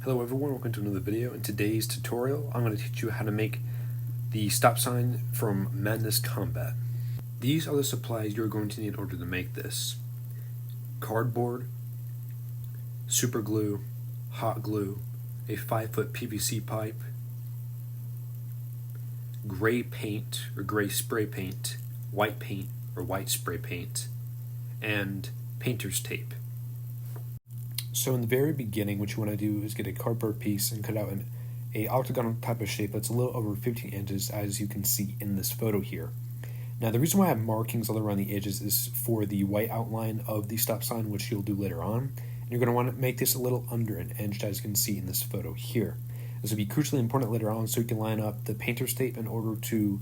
Hello everyone, welcome to another video. In today's tutorial, I'm going to teach you how to make the stop sign from Madness Combat. These are the supplies you're going to need in order to make this. Cardboard, super glue, hot glue, a 5-foot PVC pipe, gray paint or gray spray paint, white paint or white spray paint, and painter's tape. So in the very beginning, what you want to do is get a cardboard piece and cut out a octagonal type of shape that's a little over 15 inches, as you can see in this photo here. Now, the reason why I have markings all around the edges is for the white outline of the stop sign, which you'll do later on. And you're going to want to make this a little under an inch, as you can see in this photo here. This will be crucially important later on, so you can line up the painter's tape in order to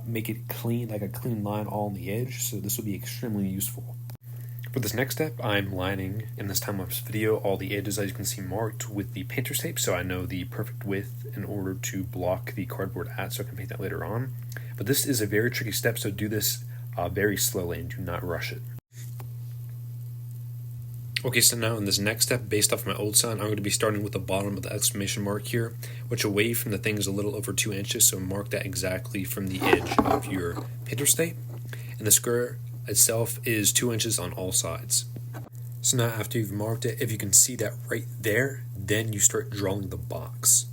make it clean, like a clean line all on the edge. So this will be extremely useful. For this next step, I'm lining, in this time-lapse video, all the edges, as you can see, marked with the painter's tape, so I know the perfect width in order to block the cardboard at, so I can paint that later on. But this is a very tricky step, so do this very slowly and do not rush it. Okay, so now in this next step, based off my old sign, I'm going to be starting with the bottom of the exclamation mark here, which away from the thing is a little over 2 inches, so mark that exactly from the edge of your painter's tape. And the square itself is 2 inches on all sides. So now after you've marked it, if you can see that right there, then you start drawing the box.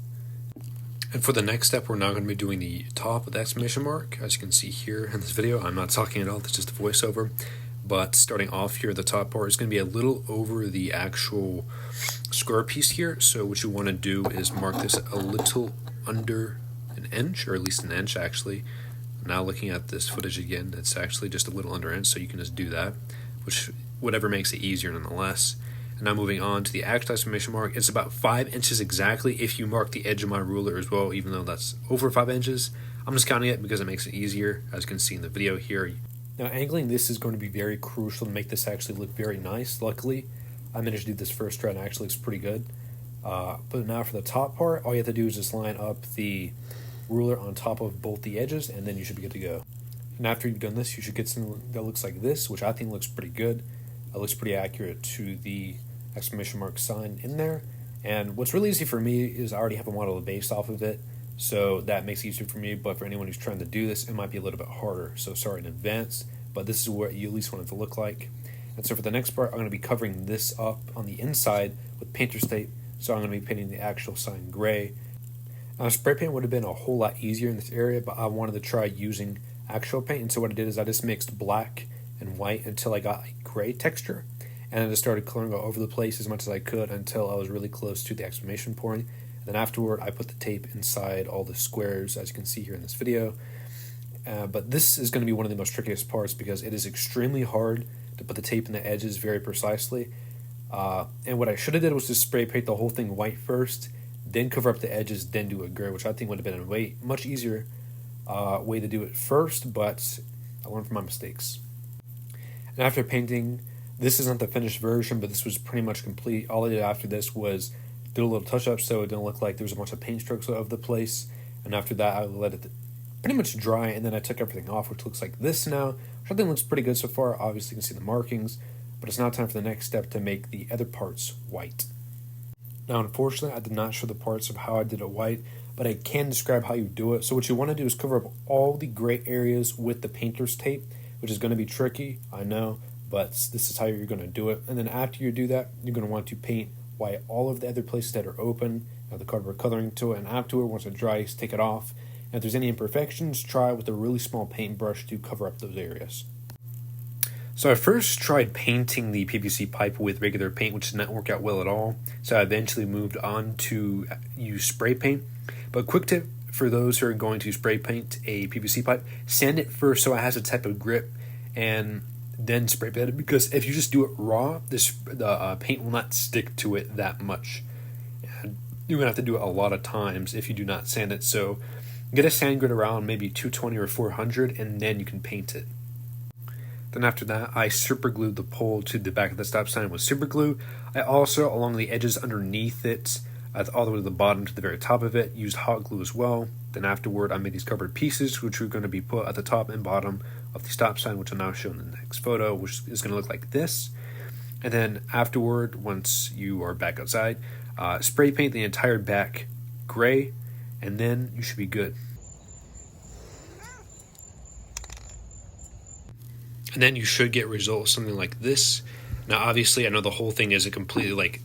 And for the next step, we're now going to be doing the top of the exclamation mark. As you can see here in this video, I'm not talking at all, it's just a voiceover. But starting off here, the top part is going to be a little over the actual square piece here. So what you want to do is mark this a little under an inch, or at least an inch actually. Now looking at this footage again, it's actually just a little under inch, so you can just do that, which whatever makes it easier nonetheless. And now moving on to the actual exclamation mark, it's about 5 inches exactly if you mark the edge of my ruler as well, even though that's over 5 inches. I'm just counting it because it makes it easier, as you can see in the video here. Now angling this is going to be very crucial to make this actually look very nice. Luckily, I managed to do this first try and it actually looks pretty good. But now for the top part, all you have to do is just line up the ruler on top of both the edges, and then you should be good to go. And after you've done this, you should get something that looks like this, which I think looks pretty good. It looks pretty accurate to the exclamation mark sign in there. And what's really easy for me is I already have a model based off of it, so that makes it easier for me. But for anyone who's trying to do this, it might be a little bit harder, so sorry in advance, but this is what you at least want it to look like. And so for the next part, I'm going to be covering this up on the inside with painter's tape, so I'm going to be painting the actual sign gray. Spray paint would have been a whole lot easier in this area, but I wanted to try using actual paint, and so what I did is I just mixed black and white until I got a gray texture, and I just started coloring all over the place as much as I could until I was really close to the exclamation point. And then afterward, I put the tape inside all the squares, as you can see here in this video. But this is going to be one of the most trickiest parts because it is extremely hard to put the tape in the edges very precisely. And what I should have did was just spray paint the whole thing white first, then cover up the edges, then do it gray, which I think would have been a much easier way to do it first, but I learned from my mistakes. And after painting, this isn't the finished version, but this was pretty much complete. All I did after this was do a little touch-up so it didn't look like there was a bunch of paint strokes all over the place. And after that, I let it pretty much dry, and then I took everything off, which looks like this now, which I think looks pretty good so far. Obviously, you can see the markings, but it's now time for the next step to make the other parts white. Now, unfortunately, I did not show the parts of how I did it white, but I can describe how you do it. So what you want to do is cover up all the gray areas with the painter's tape, which is going to be tricky, I know, but this is how you're going to do it. And then after you do that, you're going to want to paint white all of the other places that are open, the cardboard coloring to it, and afterward, once it dries, take it off. And if there's any imperfections, try with a really small paintbrush to cover up those areas. So I first tried painting the PVC pipe with regular paint, which did not work out well at all. So I eventually moved on to use spray paint. But quick tip for those who are going to spray paint a PVC pipe, sand it first so it has a type of grip, and then spray paint it. Because if you just do it raw, the paint will not stick to it that much. And you're going to have to do it a lot of times if you do not sand it. So get a sand grit around maybe 220 or 400, and then you can paint it. Then after that, I super glued the pole to the back of the stop sign with super glue. I also, along the edges underneath it, all the way to the bottom to the very top of it, used hot glue as well. Then afterward, I made these cardboard pieces, which are going to be put at the top and bottom of the stop sign, which I'll now show in the next photo, which is going to look like this. And then afterward, once you are back outside, Spray paint the entire back gray, and then you should be good. And then you should get results something like this. Now, obviously, I know the whole thing isn't completely like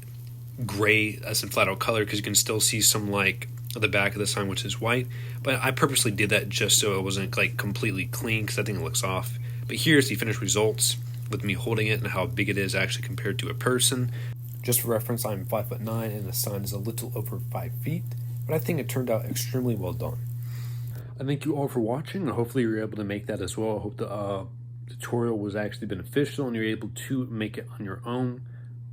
gray as in flat out color, because you can still see some like the back of the sign, which is white. But I purposely did that just so it wasn't like completely clean, because I think it looks off. But here's the finished results with me holding it and how big it is actually compared to a person. Just for reference, I'm 5'9" and the sign is a little over 5 feet. But I think it turned out extremely well done. I thank you all for watching, and hopefully you're able to make that as well. I hope the tutorial was actually beneficial and you're able to make it on your own.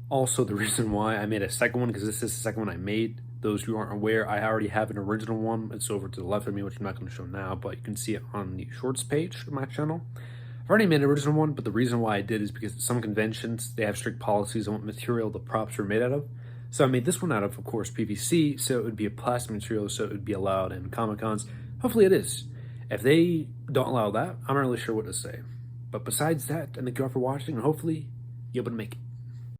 Also, the reason why I made a second one, because this is the second one I made. Those who aren't aware, I already have an original one. It's over to the left of me, which I'm not going to show now, but you can see it on the shorts page of my channel. I've already made an original one, but the reason why I did is because some conventions, they have strict policies on what material the props are made out of. So I made this one out of course, PVC, so it would be a plastic material, so it would be allowed in Comic-Cons. Hopefully it is. If they don't allow that, I'm not really sure what to say. But besides that, I thank you all for watching, and hopefully you're able to make it.